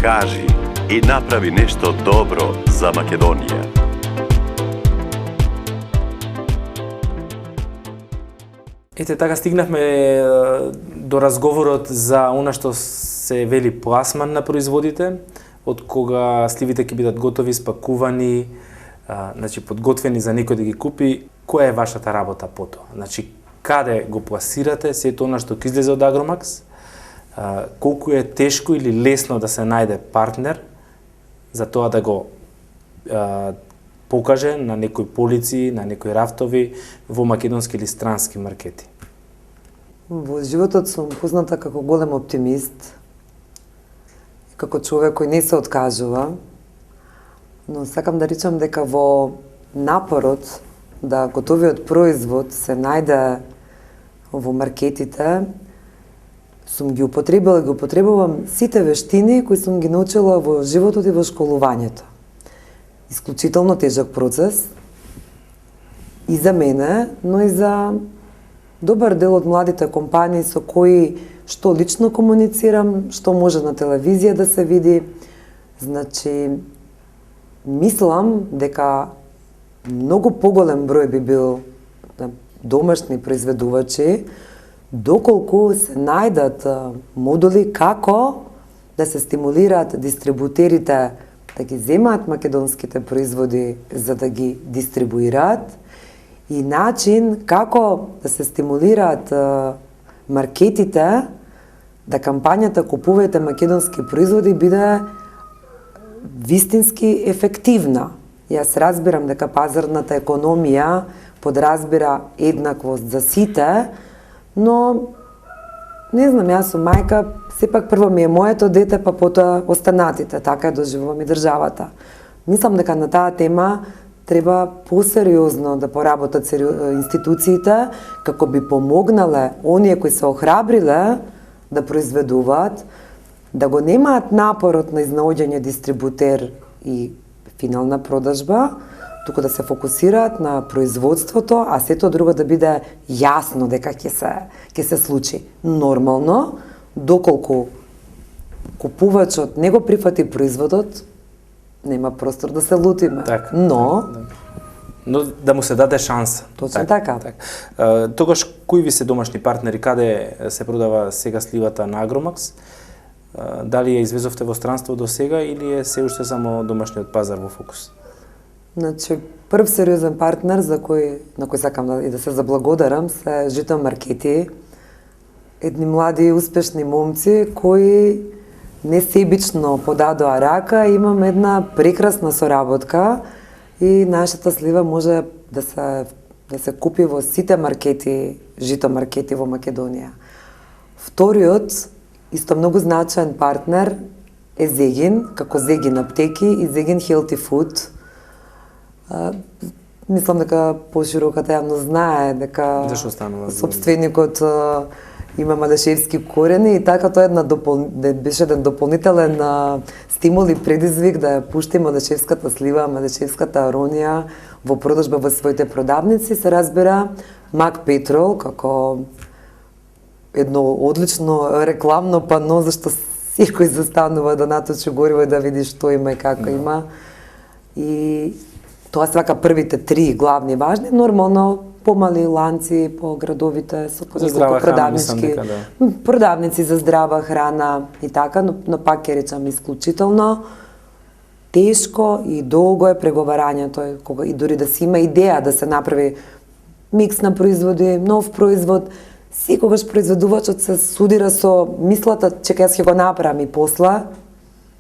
кажи и направи нешто добро за Македонија. Ете, така стигнавме до разговорот за она што се вели пласман на производите, од кога сливите ќе бидат готови, спакувани, значи подготвени за некој да ги купи. Која е вашата работа по тоа? Значи, каде го пласирате сето она што ќе излезе од Агромакс? Колку е тешко или лесно да се најде партнер за тоа да го покаже на некои полици, на некои рафтови во македонски или странски маркети? Во животот сум позната како голем оптимист, како човек кој не се откажува, но сакам да речам дека во напорот да готовиот производ се најде во маркетите, сум ги употребила и ги употребувам сите вештини кои сум ги научила во животот и во школувањето. Исклучително тежок процес и за мене, но и за добар дел од младите компании со кои што лично комуницирам, што може на телевизија да се види. Значи, мислам дека многу поголем број би бил домашни произведувачи, доколку се најдат модули како да се стимулираат дистрибутерите да ги земаат македонските производи за да ги дистрибуираат и начин како да се стимулираат маркетите да кампањата купувајте македонски производи биде вистински ефективна. Јас разбирам дека пазарната економија подразбира еднаквост за сите, но не знам, јас сум мајка, сепак прво ми е моето дете, па потоа останатите, така е доживувам и државата. Мислам дека на таа тема треба посериозно да поработат институциите, како би помогнале оние кои се охрабриле да произведуваат, да го немаат напорот на изнаоѓање дистрибутер и финална продажба, туку да се фокусираат на производството, а сето друго да биде јасно дека ќе се случи нормално, доколку купувачот не го прифати производот, нема простор да се лутиме. Так, но да му се даде шанса. Точно така. Тогаш, кои ви се домашни партнери, каде се продава сега сливата на Агромакс? Дали ја извезовте во странство до сега или е се уште само домашниот пазар во фокус? Значи, прв сериозен партнер на кој сакам и да се заблагодарам се Жито маркети, едни млади успешни момци кои несебично подадоа рака, имам една прекрасна соработка и нашата слива може да се купи во сите маркети, Жито маркети во Македонија. Вториот, исто многу значаен партнер е Зегин, како Зегин аптеки и Зегин Healthy Food. Мислам дека пошироката јавност знае дека собственикот има малешевски корени и така тоа беше еден дополнителен стимул и предизвик да ја пушти малешевската слива, малешевската аронија во продажба во своите продавници. Се разбира Мак Петрол како едно одлично рекламно пано зашто секој застанува да наточи гориво и да види што има и како има. И тоа се вака првите три главни важни, нормално помали ланци по градовите со продавнички, продавници за здрава храна и така, но пак ќе речам исклучително тешко и долго е преговарањето, и дури да се има идеја да се направи микс на производи, нов производ, секогаш произведувачот се судира со мислата, че јас ќе го направам и посла.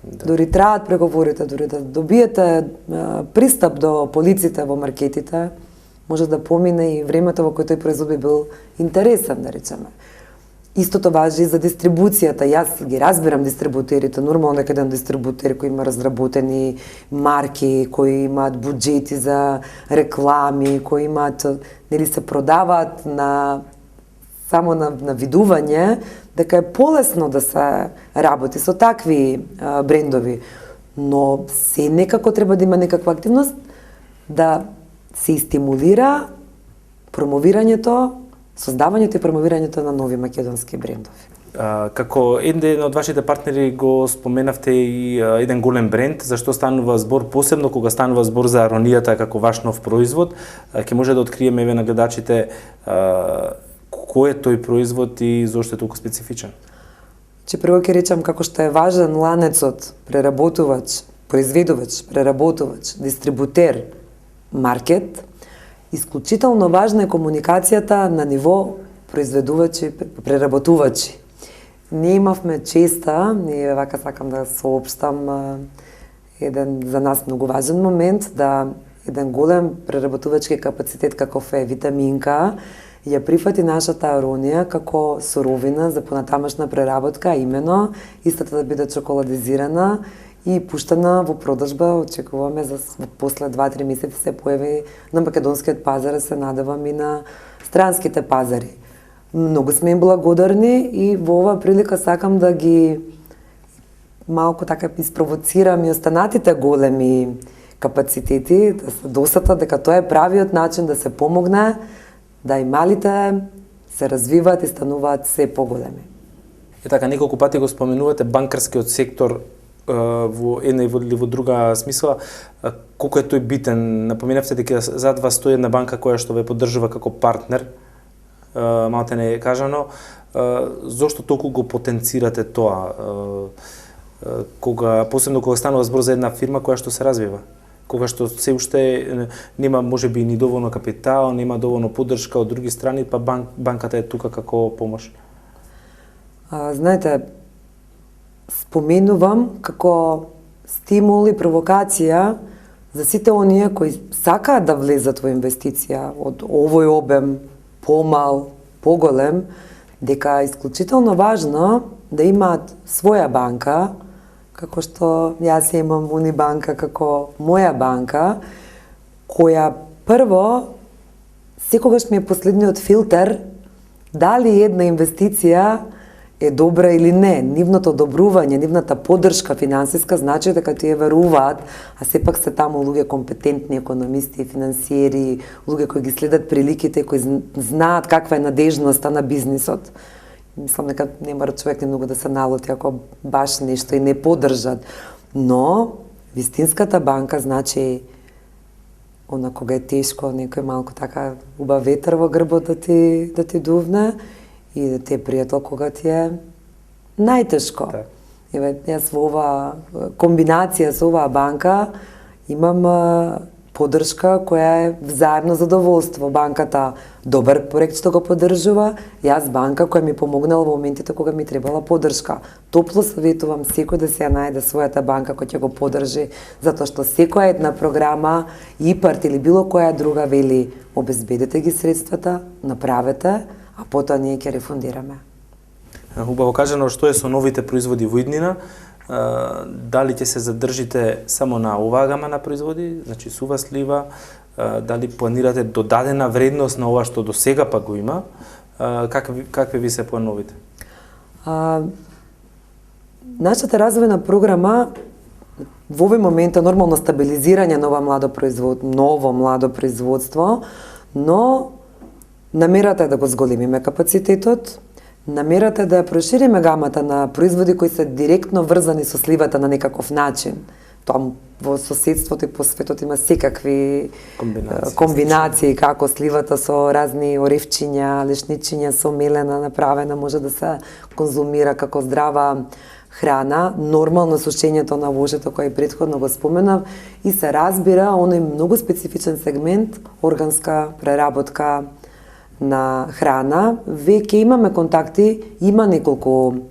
Дори траат преговорите, дори да добиете пристап до полиците во маркетите, може да помине и времето во кој тој производ би бил интересен, да речеме. Истото важи и за дистрибуцијата. Јас ги разбирам дистрибутерите, нормално дека еден дистрибутер кој има разработени марки, кои имаат буџети за реклами, кои имаат, нели се продаваат само на видување, дека е полесно да се работи со такви брендови. Но се некако треба да има некаква активност да се стимулира промовирањето, создавањето и промовирањето на нови македонски брендови. Како еден од вашите партнери го споменавте и еден голем бренд, зашто станува збор посебно кога станува збор за аронијата како ваш нов производ, ќе може да откриеме еве на гледачите кој е тој производ и зошто е толку специфичен. Че прво ќе речам како што е важен ланецот преработувач, произведувач, преработувач, дистрибутер, маркет, исклучително важна е комуникацијата на ниво произведувачи, преработувачи. Ние имавме честа, ние вака сакам да соопштам еден за нас многу важен момент, да еден голем преработувачки капацитет каков е Витаминка ја прифати нашата аронија како суровина за понатамошна преработка, а именно истата да биде чоколадизирана и пуштена во продажба. Очекуваме за после 2-3 месеци се појави на македонскиот пазар, се надевам и на странските пазари. Многу сме им благодарни и во оваа прилика сакам да ги малку така испровоцирам и останатите големи капацитети да се досетат дека тоа е правиот начин да се помогне да и малите се развиваат и стануваат се поголеми. И така, неколку пати го споменувате банкарскиот сектор во една или во друга смисла. Колку е тој битен? Напоменавте дека зад вас стои една банка која што ве поддржува како партнер, малте не е кажано. Зошто толку го потенцирате тоа? Посебно кога станува збор за една фирма која што се развива? Кога што се уште нема можеби ни доволно капитал, нема доволно поддршка од други страни, па банката е тука како помош. Знаете, споменувам како стимул и провокација за сите оние кои сакаат да влезат во инвестиција од овој обем, помал, поголем, дека е исклучително важно да имаат своја банка, како што јас имам Унибанка како моја банка, која прво секогаш ми е последниот филтер дали една инвестиција е добра или не. Нивното одобрување, нивната поддршка финансиска значи дека тие веруваат, а сепак се таму луѓе компетентни економисти, финансиери, луѓе кои ги следат приликите, кои знаат каква е надежноста на бизнисот. Мислам дека не мора човек не многу да се налути ако баш нешто и не поддржат. Но вистинската банка значи она кога е тешко, некој малку така убав ветер во грбот да ти дувне и да ти е пријател кога ти е најтешко. Да. Еве, јас во оваа комбинација со оваа банка имам поддршка која е взаемно задоволство. Банката добар проект што го поддржува, јас банка која ми помогнала во моментите кога ми требала поддршка. Топло советувам секој да се ја најде својата банка која ќе го поддржи, затоа што секоја една програма, ИПАРТ или било која друга вели обезбедете ги средствата, направете, а потоа ние ќе рефундираме. Убаво кажано, што е со новите производи во иднина? Дали ќе се задржите само на оваа гама на производи, значи сува слива, дали планирате додадена вредност на ова што до сега па го има, какви ви се плановите? Нашата развојна програма во овој момент е нормално стабилизирање на ново младо производство, но намерата е да го зголемиме капацитетот, намерата е да ја прошириме гамата на производи кои се директно врзани со сливата на некаков начин. Тоа во соседството и по светот има секакви комбинации како сливата со разни оревчиња, лешничиња со мелена направена може да се конзумира како здрава храна, нормално сушењето на вожето кој претходно го споменав и се разбира оној многу специфичен сегмент органска преработка на храна. Веќе имаме контакти, има неколку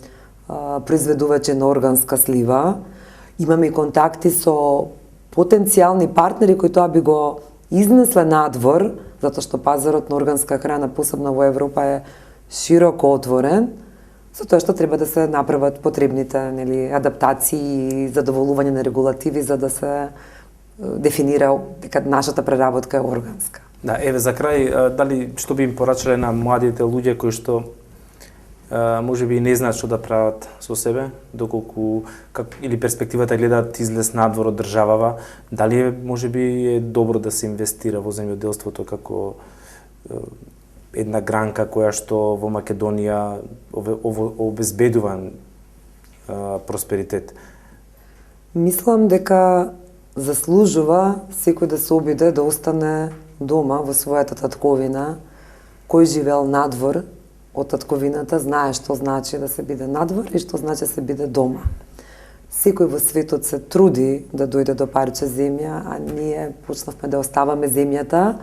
произведувачи на органска слива, имаме и контакти со потенцијални партнери кои тоа би го изнесле надвор, затоа што пазарот на органска храна, посебно во Европа, е широко отворен, за тоа што треба да се направат потребните адаптации и задоволување на регулативи за да се дефинира дека нашата преработка е органска. Да, еве за крај, дали што би им порачале на младите луѓе кои што можеби не знаат што да прават со себе, доколку или перспективата гледаат излез надвор од државава, дали можеби е добро да се инвестира во земјоделството како една гранка која што во Македонија обезбедува просперитет? Мислам дека заслужува секој да се обиде да остане дома во својата татковина. Кој живеел надвор од татковината знае што значи да се биде надвор и што значи да се биде дома. Секој во светот се труди да дојде до парче земја, а ние почнавме да оставаме земјата,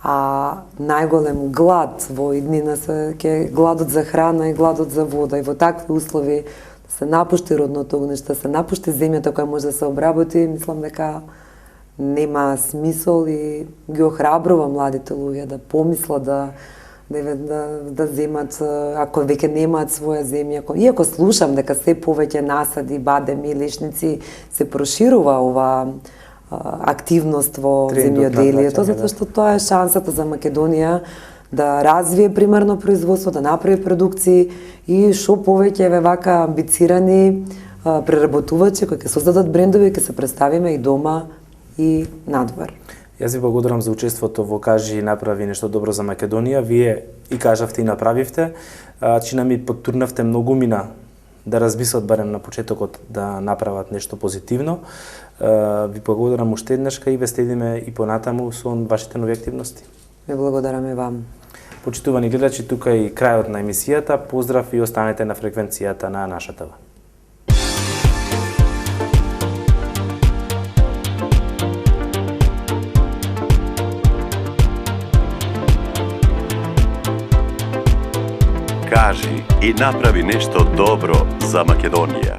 а најголем глад во иднина ќе гладот за храна и гладот за вода. И во такви услови да се напушти родното огниште, да се напушти земјата која може да се обработи, мислам дека нема смисол и ги охрабрува младите луѓе да помислат да земат, ако веќе немаат своја земја. Иако слушам дека се повеќе насади, бадеми, лешници се проширува ова активност во земјоделието, затоа што тоа е шансата за Македонија да развие примерно производство, да направи продукции и што повеќе вака амбицирани преработувачи кои ќе создадат брендови и ќе се представиме и дома и надвор. Јас ви благодарам за учеството во Кажи и направи нешто добро за Македонија. Вие и кажавте и направивте. Чина ми поттурнавте многумина да размислат барем на почетокот да направат нешто позитивно. Ви благодарам уште еднашка и ве следиме и понатаму со вашите нови активности. Ви благодарам и вам. Почитувани гледачи, тука и крајот на емисијата. Поздрав и останете на фреквенцијата на нашата. Кажи и направи нешто добро за Македонија.